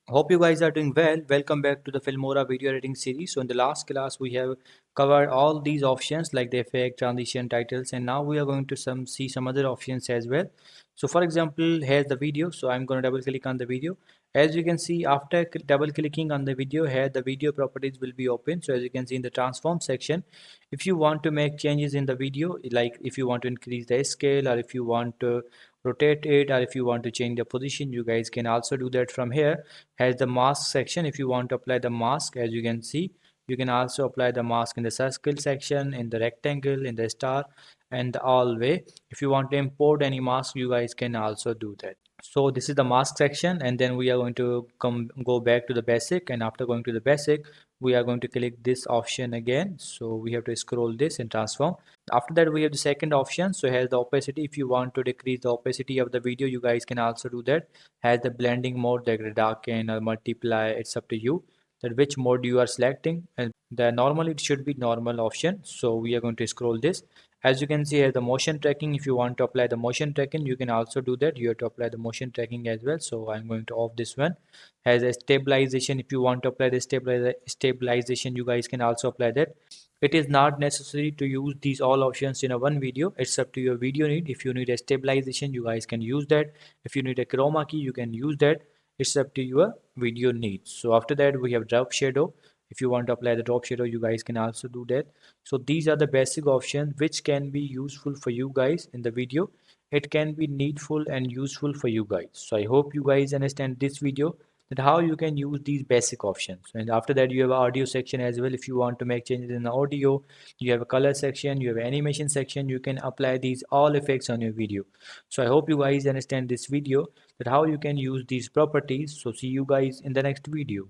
Hope you guys are doing well. Welcome back to the Filmora video editing series. So in the last class we have covered all these options like the effect, transition, titles, and now we are going to see some other options as well. So for example, here's the video. So I'm going to double click on the video. As you can see, after double clicking on the video, here the video properties will be open. So as you can see in the transform section, if you want to make changes in the video, like if you want to increase the scale or if you want to rotate it or if you want to change the position, you guys can also do that from here. Has the mask section. If you want to apply the mask, as you can see, you can also apply the mask in the circle section, in the rectangle, in the star, and the all way. If you want to import any mask, you guys can also do that. So this is the mask section, and then we are going to go back to the basic, and after going to the basic we are going to click this option again. So we have to scroll this and transform. After that we have the second option. So has the opacity. If you want to decrease the opacity of the video, you guys can also do that. Has the blending mode, the darken or multiply, it's up to you that which mode you are selecting. And the normally it should be normal option. So we are going to scroll this. As you can see here, the motion tracking. If you want to apply the motion tracking, you can also do that. You have to apply the motion tracking as well. So I'm going to off this one. Has a stabilization. If you want to apply the stabilization, you guys can also apply that. It is not necessary to use these all options in a one video. It's up to your video need. If you need a stabilization, you guys can use that. If you need a chroma key, you can use that. It's up to your video needs. So after that we have drop shadow. If you want to apply the drop shadow, you guys can also do that. So these are the basic options which can be useful for you guys in the video. It can be needful and useful for you guys. So I hope you guys understand this video, that how you can use these basic options. And after that you have an audio section as well. If you want to make changes in the audio, you have a color section, you have an animation section, you can apply these all effects on your video. So I hope you guys understand this video, that how you can use these properties. So see you guys in the next video.